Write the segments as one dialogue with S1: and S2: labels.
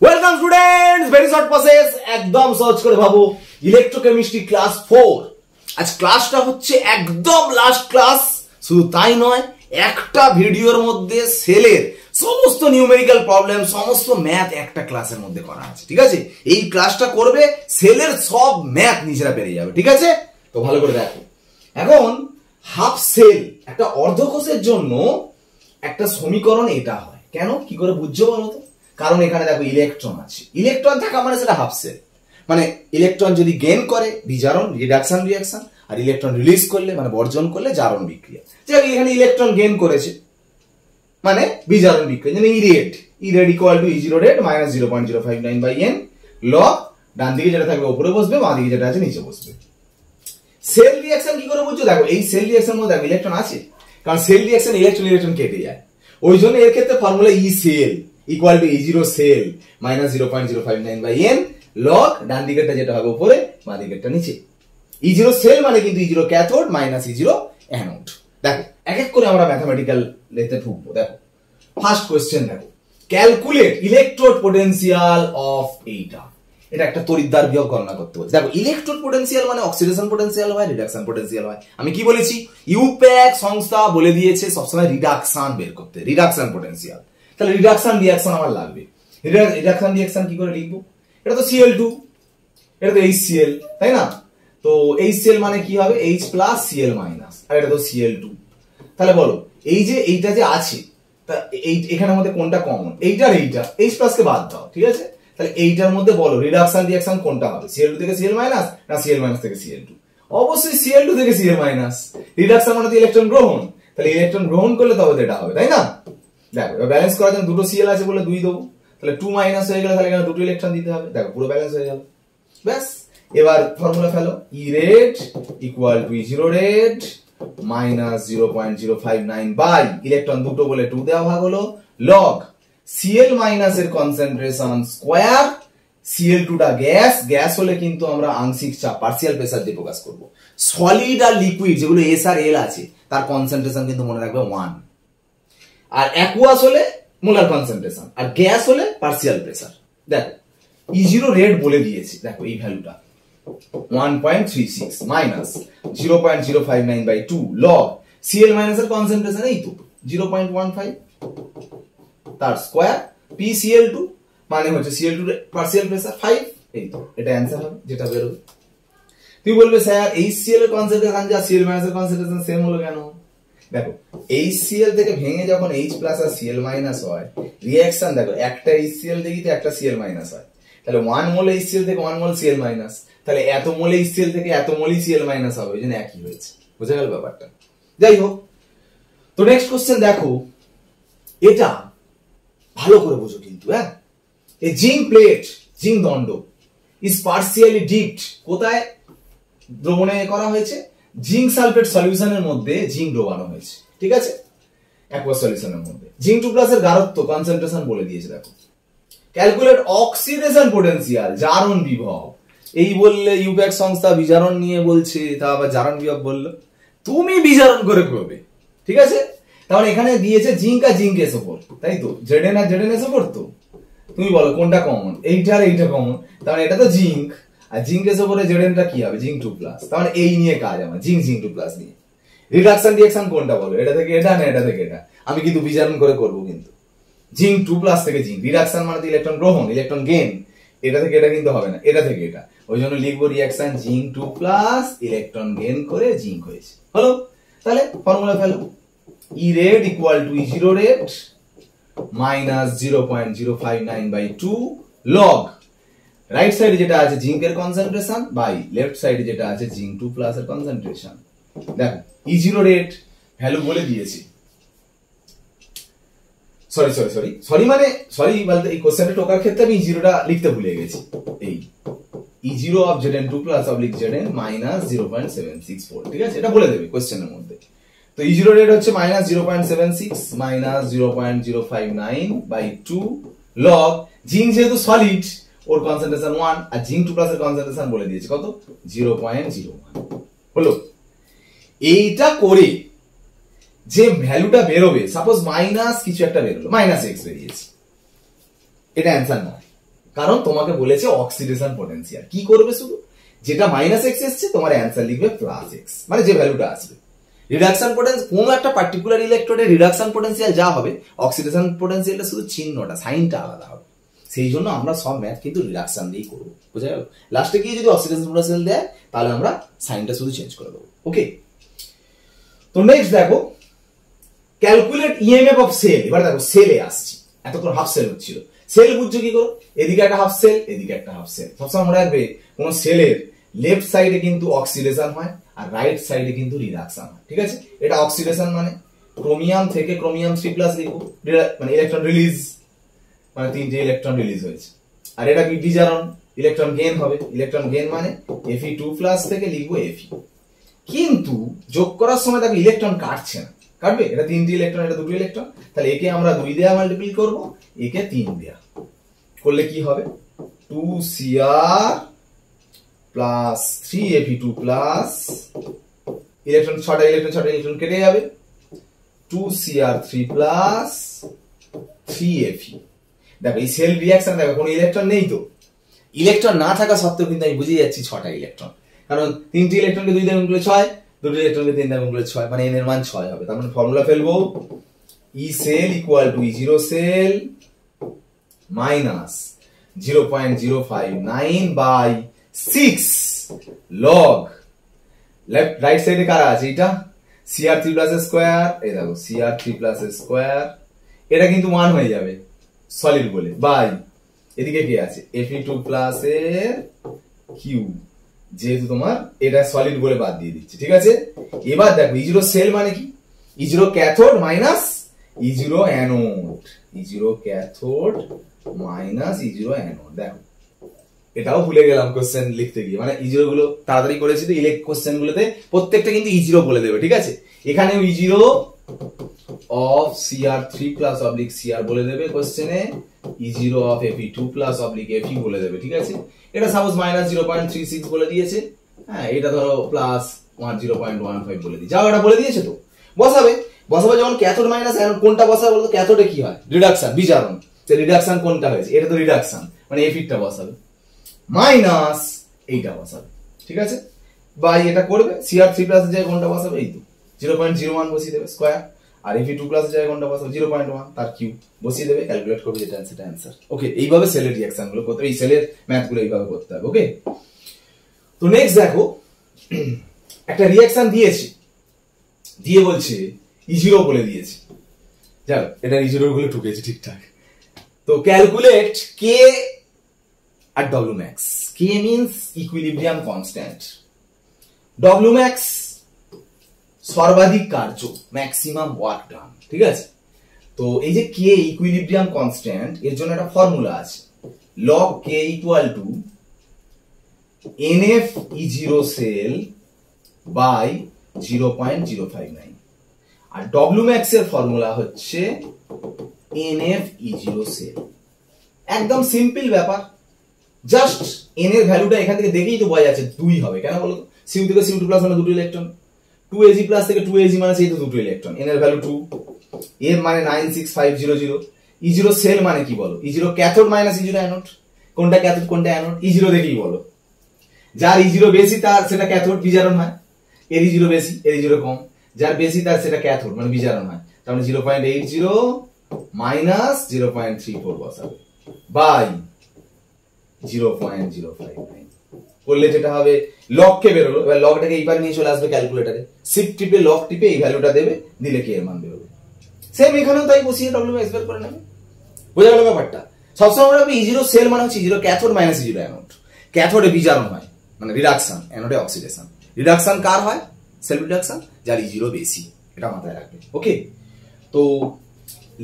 S1: Welcome students, very short process, একদম সহজ করে ভাবো। Electrochemistry class 4। আজ ক্লাসটা হচ্ছে একদম লাস্ট ক্লাস। শুধু তাই নয়, একটা ভিডিওর মধ্যে সেলের সমস্ত নিউমেরিক্যাল প্রবলেম, সমস্ত ম্যাথ একটা ক্লাসের মধ্যে করা আছে। ঠিক আছে, এই ক্লাসটা করবে, সেলের সব ম্যাথ নিজেরা পেরে যাবে। ঠিক আছে, তো ভালো করে দেখো। এখন হাফ সেল একটা অর্ধকোষের জন্য একটা সমীকরণ এটা হয়। কেন, কি করে বুঝছো বলো তো? কারণ এখানে দেখো ইলেকট্রন আছে, ইলেকট্রন থাকা মানে সেটা হাফ সেল। মানে ইলেকট্রন যদি গেইন করে বিজারণ, রিডাকশন রিঅ্যাকশন, আর ইলেকট্রন রিলিজ করলে মানে বর্জন করলে জারণ বিক্রিয়া। যেমন এখানে ইলেকট্রন গেইন করেছে মানে বিজারণ বিক্রিয়া। যেমন E red equal to E0 red minus 0.059/n log, ডান দিকে যেটা থাকবে উপরে বসবে, বাঁ দিকে যেটা আছে নিচে বসবে। সেল রিঅ্যাকশন কি করে বুঝছো? দেখো এই সেল রিঅ্যাকশন মধ্যে দেখো ইলেকট্রন আছে, কারণ সেল রিঅ্যাকশন ইলেকট্রন কেটে যায়। ওই জন্য এর ক্ষেত্রে formula E cell equal to E0 cell minus 0.059/n log, ডান দিকেরটা যেটা হবে উপরে, বাঁ দিকেরটা নিচে। E0 সেল মানে কিন্তু E0 cathode minus E0 anode. দেখো এক এক করে আমরা ম্যাথমেটিক্যাল লেতে ঢুকবো। দেখো ফার্স্ট কোশ্চেন, দেখো ক্যালকুলেট ইলেকট্রোড পোটেনশিয়াল অফ এইটা। এটা একটা তড়িৎদ্বার বিভব গণনা করতে বলছে। দেখো ইলেকট্রোড পোটেনশিয়াল মানে অক্সিডেশন পোটেনশিয়াল হয়, রিডাকশন পোটেনশিয়াল হয়। আমি কি বলেছি? ইউপ্যাক সংস্থা বলে দিয়েছে সবসময় রিডাকশন বের করতে, রিডাকশন পোটেনশিয়াল। তাহলে রিডাকশন রিঅ্যাকশন আমার লাগবে। রিডাকশন রিঅ্যাকশন কি করে লিখবো? এটা তো Cl2, এটা তো HCl, তাই না? তো HCl মানে কি হবে? H প্লাস Cl মাইনাস, আর এটা তো Cl2। তাহলে বলো এই যে এইটা যে আছে, তা এই এখানের মধ্যে কোনটা কমন? এইটা আর এইটা, H প্লাস কে বাদ দাও। ঠিক আছে, তাহলে এইটার মধ্যে বলো রিডাকশন রিঅ্যাকশন কোনটা হবে? Cl2 থেকে Cl মাইনাস না Cl মাইনাস থেকে Cl2? অবশ্যই Cl2 থেকে Cl মাইনাস। রিডাকশন মানে তো ইলেকট্রন গ্রহণ, তাহলে ইলেকট্রন গ্রহণ করলে তবে এটা হবে, তাই না? দেখো ব্যালেন্স করার জন্য দুটো Cl আছে বলে 2 দেবো, তাহলে 2 মাইনাস হয়ে গেলে তাহলে এখানে দুটো ইলেকট্রন দিতে হবে। দেখো পুরো ব্যালেন্স হয়ে গেল। ব্যাস, এবার ফর্মুলা ফেলো। E red equal to E0 red minus 0.059 by electron দুটো বলে 2 দেওয়া ভাগ হলো লগ Cl মাইনাস এর কনসেন্ট্রেশন স্কয়ার। Cl2 টা গ্যাস, গ্যাস হলে কিন্তু আমরা আংশিক চাপ পার্সিয়াল প্রেসার দিয়ে প্রকাশ করব। সলিড আর লিকুইড যেগুলো S আর L আছে তার কনসেন্ট্রেশন কিন্তু মনে রাখবে 1, আর অ্যাকুয়াস হলে মোলার কনসেন্ট্রেশন, আর গ্যাস হলে পার্সিয়াল প্রেসার। দেখো E0 রেড বলে দিয়েছি, দেখো এই ভ্যালুটা 1.36 মাইনাস 0.059/2 লগ Cl মাইনাস এর কনসেন্ট্রেশন এই তো 0.15 তার স্কয়ার PCl2 মানে হচ্ছে Cl2 পার্সিয়াল প্রেসার 5। এই তো এটা অ্যানসার হবে যেটা বের হবে। তুই বলবে স্যার HCl এর কনসেন্ট্রেশন যা Cl মাইনাস এর কনসেন্ট্রেশন সেম হলো কেন? দেখো HCl থেকে ভেঙে যখন H প্লাস আর Cl মাইনাস হয়, রিঅ্যাকশন দেখো একটা HCl থেকে একটা Cl মাইনাস হয়, তাহলে 1 মোল HCl থেকে 1 মোল Cl মাইনাস, তাহলে এত মোল HCl থেকে এত মোলই Cl মাইনাস হবে, ওই জন্য একই হয়েছে। বুঝা গেল ব্যাপারটা? যাই হোক, তো নেক্সট কোশ্চেন দেখো, এটা ভালো করে বুঝো কিন্তু। হ্যাঁ, এই জিঙ্ক প্লেট, জিঙ্ক দণ্ড ইজ পার্সিয়ালি ডিপড, কোথায় দ্রবণে করা হয়েছে? জিঙ্ক সালফেট সলিউশনের মধ্যে জিঙ্ক ডোবানো হয়েছে। ঠিক আছে, অ্যাকুয়াস সলিউশনের মধ্যে। জিঙ্ক 2+ এর গাঢ়ত্ব কনসেন্ট্রেশন বলে দিয়েছে। দেখো ক্যালকুলেট অক্সিডেশন পোটেনশিয়াল, জারণ বিভব। এই বললে ইউপ্যাক সংস্থা বিজারণ নিয়ে বলছে, তা আবার জারণ বিভব বললো, তুমি বিজারণ করে করবে। ঠিক আছে, তাহলে এখানে দিয়েছে জিঙ্ক আর জিঙ্ক SO4, তাই তো? Zn আর Zn SO4, তো তুমি বলো কোনটা কমন? এইটা আর এইটা কমন, তাহলে এটা তো জিঙ্ক, আর জিঙ্ক SO4 এর Zn টা কি হবে? জিঙ্ক 2+। তাহলে এই নিয়ে কাজ আমার, জিঙ্ক 2+ নিয়ে। রিডাকশন রিঅ্যাকশন কোনটা বলো? এটা থেকে এটা না এটা থেকে এটা? আমি কিন্তু বিজারণ করে করব কিন্তু। জিঙ্ক 2+ থেকে জিঙ্ক, রিডাকশন মানে ইলেকট্রন গ্রহণ, ইলেকট্রন গেইন, এটা থেকে এটা কিন্তু হবে না, এটা থেকে এটা। ওই জন্য লিখবো রিঅ্যাকশন জিঙ্ক 2+ ইলেকট্রন গেইন করে জিঙ্ক হয়েছে। হলো, তাহলে ফর্মুলা ফেলো। E red equal to E0 red minus 0.059/2 log right সাইডে যেটা আছে জিঙ্কের কনসেন্ট্রেশন বাই লেফট সাইডে যেটা আছে জিঙ্ক 2+ এর কনসেন্ট্রেশন। দেখো E0 রেড ভ্যালু বলে দিয়েছি। সরি বলতে এই কোশ্চেনটা টোকার ক্ষেত্রে আমি E0 টা লিখতে ভুলে গেছি। এই E0 of Zn 2+ oblique Zn minus 0.764। ঠিক আছে, এটা বলে দেবে কোশ্চেনের মধ্যে। তো E0 রেড হচ্ছে মাইনাস 0.76 মাইনাস 0.059/2 লগ জিঙ্ক যেহেতু সলিড ওর কনসেন্ট্রেশন 1, আর জিঙ্ক 2+ এর কনসেন্ট্রেশন বলে দিয়েছে কত? 0.01। হলো, এইটা করে যে ভ্যালুটা বেরোবে, সাপোজ মাইনাস কিছু একটা বেরোলো, -x বেরিয়েছে, এটা অ্যান্সার নয়। কারণ তোমাকে বলেছে অক্সিডেশন পোটেনশিয়াল। কি করবে শুধু, যেটা মাইনাস এক্স এসছে তোমার অ্যান্সার লিখবে প্লাস এক্স, মানে যে ভ্যালুটা আসবে। রিডাকশন পোটেনশিয়াল, কোন একটা পার্টিকুলার ইলেকট্রোডের রিডাকশন পোটেনশিয়াল যা হবে, অক্সিডেশন পোটেনশিয়ালটা শুধু চিহ্নটা, সাইনটা আলাদা হবে। সেই জন্য আমরা সব ম্যাথ কিন্তু রিডাকশন দিয়েই করবো, বুঝা গেল? লাস্টে গিয়ে যদি অক্সিডেশন পোটেনশিয়াল দেয় তাহলে আমরা সাইনটা শুধু চেঞ্জ করে দেবো। ওকে, তো নেক্সট দেখো ক্যালকুলেট ইএমএফ অফ সেল। এবার দেখো সেলে আসছি, এতক্ষণ হাফ সেল হচ্ছিল। সেল বুঝছো কি করো, এদিকে একটা হাফ সেল, এদিকে একটা হাফ সেল। সবসময় মনে রাখবে কোন সেলের লেফট সাইডে কিন্তু অক্সিডেশন হয় আর রাইট সাইডে কিন্তু রিডাকশন হয়, ঠিক আছে? এটা অক্সিডেশন মানে ক্রোমিয়াম থেকে ক্রোমিয়াম 3+ লিখবো, মানে ইলেকট্রন রিলিজ, মানে 3টে ইলেকট্রন রিলিজ হয়েছে। আর এটা কি বিজারণ, ইলেকট্রন গেইন হবে। ইলেকট্রন গেইন মানে Fe2+ থেকে লিখবো Fe। কিন্তু যোগ করার সময় দেখো ইলেকট্রন কাটছে না, কাটবে? এটা 3টে ইলেকট্রন, এটা 2টো ইলেকট্রন, তাহলে একে আমরা 2 দেয়া মাল্টিপ্লাই করব, একে 3 দেয়া করলে কি হবে, 2Cr প্লাস 3Fe2+, ইলেকট্রন 6টা ইলেকট্রন কেটে যাবে, 2Cr3 প্লাস 3Fe। দেখো এই সেল রিঅ্যাকশন, দেখো কোনো ইলেকট্রন নেই, তো ইলেকট্রন না থাকা সত্ত্বেও কিন্তু আমি বুঝে যাচ্ছি 6টা ইলেকট্রন, কারণ 3টে ইলেকট্রনকে 2 দিয়ে গুণ করলে 6, 2টো ইলেকট্রনকে 3 দিয়ে গুণ করলে 6, মানে n এর মান 6 হবে। তার মানে ফর্মুলা ফেলবো, E cell equal to E0 cell minus 0.059 by 6 log left right সাইডে কারা আছে, এটা Cr3+ স্কয়ার, এই দেখো Cr3+ স্কয়ার, এটা কিন্তু 1 হয়ে যাবে সলিড বলে, বাই এদিকে কি আছে Fe2+ এর কিউব, যেহেতু তোমার এটা সলিড বলে বাদ দিয়ে দিচ্ছি, ঠিক আছে? এবার দেখো E0 সেল মানে কি, E0 cathode minus E0 anode, E0 cathode minus E0 anode. দেখো এটাও ভুলে গেলাম কোশ্চেন লিখতে গিয়ে, মানে E0 গুলো তাড়াতাড়ি করেছি তো, ইলেক্ট কোশ্চেন গুলোতে প্রত্যেকটা কিন্তু E0 বলে দেবে, ঠিক আছে? এখানেও E0 of Cr3+ oblique Cr বলে দেবে কোশ্চেনে, E0 of Fe2+ oblique Fe বলে দেবে, ঠিক আছে? এটা সাপোজ মাইনাস 0.36 বলে দিয়েছে, হ্যাঁ এটা ধরো প্লাস 0.15 বলে দিই, যাও এটা বলে দিয়েছে তো, বসাবে যখন ক্যাথোড মাইনাস অ্যানোড, কোনটা বসাবে বলতো? ক্যাথোডে কি হয়, রিডাকশন, বিজারণ। তো রিডাকশন কোনটা হয়েছে, এটা তো রিডাকশন, মানে Fe-টা বসাবে, মাইনাস এইটা বসাবে, ঠিক আছে? বা এটা করবে Cr3+ এর জায়গায় কোনটা বসাবে, এই তো 0.01 বসিয়ে দেবে স্কয়ার, আর Fe2+ এর জায়গায় কোনটা বসাবে 0.1 তার কিউব বসিয়ে দেবে, ক্যালকুলেট করবে, যেটা সেটা অ্যানসার। ওকে, এইভাবে সেলের রিঅ্যাকশন গুলো করতে হবে, এই সেলের ম্যাথ গুলো এইভাবে করতে হবে। ওকে, তো নেক্সট দেখো একটা রিঅ্যাকশন দিয়েছে, দিয়ে বলছে E0 বলে দিয়েছে, যাও এটা E0 গুলো ঠুকেছে ঠিকঠাক। তো ক্যালকুলেট K আর Wmax। K means equilibrium constant, Wmax সর্বাধিক কার্য, ম্যাক্সিমাম ওয়ার্ক ডান, ঠিক আছে? তো এই যে K ইকুইলিব্রিয়াম কনস্ট্যান্ট, এর জন্য একটা ফর্মুলা আছে, log K equal to NF E0 cell by 0.059, আর Wmax এর ফর্মুলা হচ্ছে NF E0 cell। একদম সিম্পল ব্যাপার, জাস্ট n এর ভ্যালুটা এখান থেকে দেখেই তো বোঝা যাচ্ছে 2 হবে, কেন বলো তো? Cu থেকে Cu2+ মানে 2টো ইলেকট্রন, 2Ag+ থেকে 2Ag মানে সেই তো 2টো ইলেকট্রন, n এর ভ্যালু 2, এর মানে 96500। E0 সেল মানে কি বলো, E0 cathode minus E0 anode, কোনটা ক্যাথোড কোনটা অ্যানোড E0 দেখেই বলো, যার E0 বেশি তার সেটা ক্যাথোড বিজারণ হয়, এর E0 বেশি এর E0 কম, যার বেশি তার সেটা ক্যাথোড মানে বিজারণ হয়, তার মানে 0.80 মাইনাস 0.34 বসাবে বাই 0.059 করলে যেটা হবে, লগ কে বেরোলো, এবার লগটাকে এইবার নিয়ে চলে আসবে ক্যালকুলেটরে, শিফট টিপে লগ টিপে এই ভ্যালুটা দেবে, দিলে K এর মান বেরোবে। সেম এখানেও তাই বসিয়ে Wmax বের করে নেবে, বোঝা গেল ব্যাপারটা? সবসময় মনে রাখবে E0 সেল মানে হচ্ছে E0 cathode minus E0 anode, ক্যাথোডে বিজারণ হয় মানে রিডাকশন, অ্যানোডে অক্সিডেশন। রিডাকশন কার হয়, সেলফ রিডাকশন, যার E0 বেশি, এটা মাথায় রাখবে। ওকে, তো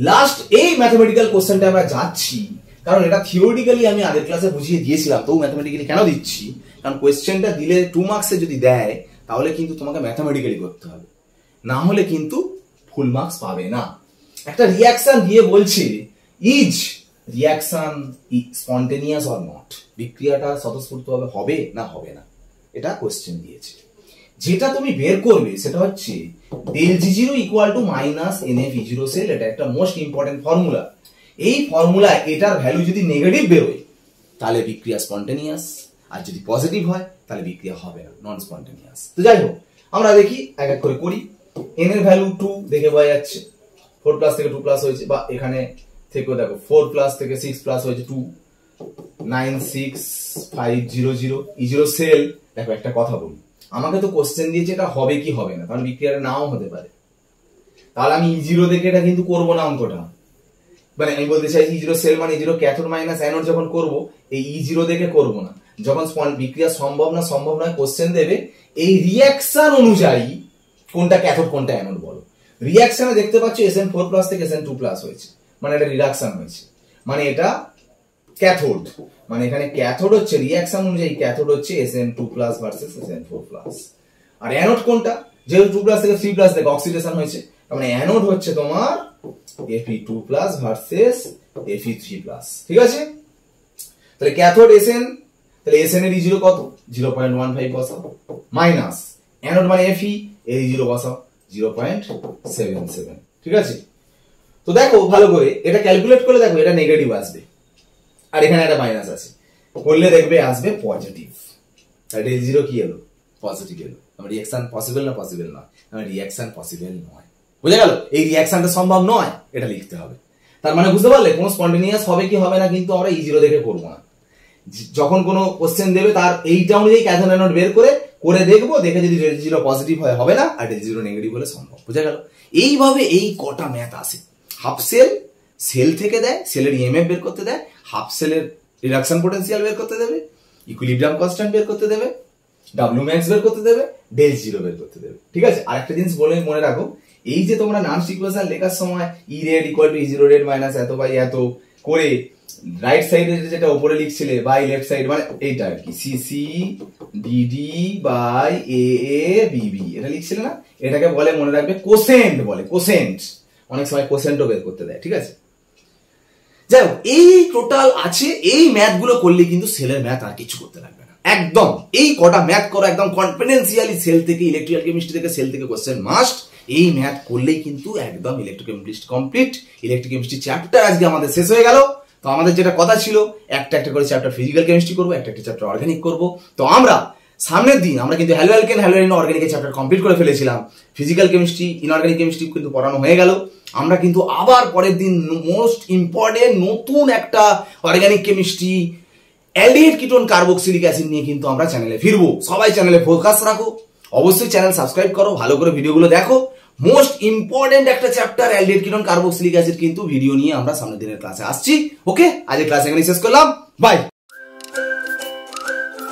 S1: লাস্ট এই ম্যাথমেটিক্যাল কোশ্চেনটা আমরা যাচ্ছি, কারণ এটা থিওরিটিক্যালি আমি আগের ক্লাসে বুঝিয়ে দিয়েছিলাম, তো ম্যাথমেটিক্যালি কেন দিচ্ছি, কারণ কোশ্চেনটা দিলে 2 মার্কসে যদি দেয় তাহলে কিন্তু তোমাকে ম্যাথমেটিক্যালি করতে হবে, না হলে কিন্তু ফুল মার্কস পাবে না। একটা রিঅ্যাকশন দিয়ে বলছে is reaction spontaneous or not, বিক্রিয়াটা স্বতঃস্ফূর্তভাবে হবে না হবে না, এটা কোশ্চেন দিয়েছে। যেটা তুমি বের করবে সেটা হচ্ছে ∆G0 equal to minus NF E0 cell, এটা একটা মোস্ট ইম্পর্টেন্ট ফর্মুলা। এই ফর্মুলা এটার ভ্যালু যদি নেগেটিভ বেরোয় তাহলে বিক্রিয়া স্পন্টেনিয়াস, আর যদি পজিটিভ হয় তাহলে বিক্রিয়া হবে না, নন স্পন্টেনিয়াস। তো যাই হোক, আমরা দেখি এক এক করে করি। n এর ভ্যালু 2 দেখে পাওয়া যাচ্ছে, 4 প্লাস থেকে 2 প্লাস হয়েছে, বা এখানে থেকেও দেখো 4 প্লাস থেকে 6 প্লাস হয়েছে 2, 96500 E0 সেল। দেখো একটা কথা বলি, আমাকে তো কোশ্চেন দিয়েছে এটা হবে কি হবে না, কারণ বিক্রিয়াটা নাও হতে পারে, তাহলে আমি E0 দেখে এটা কিন্তু করবো না অঙ্কটা। মানে আমি বলতে চাইছি E0 সেল মানে E0 ক্যাথোড মাইনাস অ্যানোড যখন করব, এই E0 দেখে করব না। যখন বিক্রিয়া সম্ভব না সম্ভব নয় কোশ্চেন দেবে, এই রিঅ্যাকশন অনুযায়ী কোনটা ক্যাথোড কোনটা অ্যানোড বলো। রিঅ্যাকশনে দেখতে পাচ্ছ SN4 প্লাস থেকে SN2 প্লাস হয়েছে, মানে এটা রিডাকশন হয়েছে, মানে এটা ক্যাথোড। মানে এখানে ক্যাথোড হচ্ছে রিঅ্যাকশন অনুযায়ী ক্যাথোড হচ্ছে SN2 plus versus SN4 plus. আর অ্যানোড কোনটা, যেহেতু 2 প্লাস থেকে 3 প্লাস থেকে অক্সিডেশন হয়েছে, মানে অ্যানোড হচ্ছে তোমার Fe2 plus versus Fe3 plus. ঠিক আছে, তাহলে ক্যাথোড SN, তাহলে SN এর E0 কত 0.15 বসাও, মাইনাস অ্যানোড মানে Fe এর E0 বসাও 0.77। ঠিক আছে, তো দেখো ভালো করে এটা ক্যালকুলেট করে দেখো, এটা নেগেটিভ আসবে আর এখানে একটা মাইনাস আছে, করলে দেখবে আসবে পজিটিভ। তাহলে E0 কি এলো, পজিটিভ এলো। আমার রিঅ্যাকশন পসিবল না পসিবল নয়, আমার রিঅ্যাকশন পসিবল নয়। বুঝে গেল, এই রিঅ্যাকশনটা সম্ভব নয়, এটা লিখতে হবে। তার মানে বুঝতে পারলে কোন স্পন্টেনিয়াস হবে কি হবে না কিন্তু আমরা E0 দেখে করব না। যখন কোনো কোশ্চেন দেবে তার এইটা অনুযায়ী ক্যাথোড অ্যানোড বের করে দেখবো, দেখে যদি E0 পজিটিভ হয় হবে না, আর E0 নেগেটিভ হলে সম্ভব। বুঝে গেল, এইভাবে এই কটা ম্যাথ আসে। হাফ সেল, সেল থেকে দেয়, সেলের ইএমএফ বের করতে দেয়, হাফ সেলের রিডাকশন পোটেনশিয়াল বের করতে দেবে, ইকুইলিব্রিয়াম কনস্ট্যান্ট বের করতে দেবে, ডাব্লিউ ম্যাক্স বের করতে দেবে, ডেল জিরো বের করতে দেবে। ঠিক আছে, আরেকটা জিনিস বলে মনে রাখো, এই যে তোমরা নানস ইকুয়েশন লেখার সময় E red equal to E0 red minus এত বাই এত করে রাইট সাইডে যেটা উপরে লিখছিলে বাই লেফট সাইড, মানে এইটা আর কি সিসি ডিডি বাই এ বিবি এটা লিখছিলে না, এটাকে বলে মনে রাখবে কোসেন্ট বলে, কোসেন্ট। অনেক সময় কোসেন্টও বের করতে দেয়। ঠিক আছে, যাই হোক, এই টোটাল আছে, এই ম্যাথ গুলো করলে কিন্তু সেলের ম্যাথ আর কিছু করতে লাগবে না। একদম এই কটা ম্যাথ করো একদম কনফিডেন্সিয়ালি, সেল থেকে ইলেকট্রিক্যাল কেমিস্ট্রি থেকে সেল থেকে কোশ্চেন মাস্ট। এই ম্যাথ করলেই কিন্তু একদম ইলেকট্রোকেমিস্ট্রি কমপ্লিট। ইলেকট্রোকেমিস্ট্রি চ্যাপ্টার আজকে আমাদের শেষ হয়ে গেল। তো আমাদের যেটা কথা ছিল, একটা একটা করে চ্যাপ্টার ফিজিক্যাল কেমিস্ট্রি করবো, একটা একটা চ্যাপ্টার অর্গানিক করবো। তো আমরা সামনের দিন আমরা কিন্তু হ্যালো অ্যালকেন হ্যালো অর্গানিকের চ্যাপ্টার কমপ্লিট করে ফেলেছিলাম, ফিজিক্যাল কেমিস্ট্রি ইনঅর্গানিক কেমিস্ট্রি কিন্তু পড়ানো হয়ে গেল। আমরা কিন্তু আবার পরের দিন মোস্ট ইম্পর্টেন্ট নতুন একটা organic chemistry aldehyde ketone carboxylic acid নিয়ে কিন্তু আমরা চ্যানেলে ফিরবো। সবাই চ্যানেলে ফোকাস রাখো, অবশ্যই চ্যানেল সাবস্ক্রাইব করো, ভালো করে ভিডিওগুলো দেখো। মোস্ট ইম্পর্টেন্ট একটা chapter aldehyde ketone carboxylic acid কিন্তু ভিডিও নিয়ে আমরা সামনের দিনের ক্লাসে আসছি। ওকে, আজকের ক্লাস এখানে শেষ করলাম, বাই।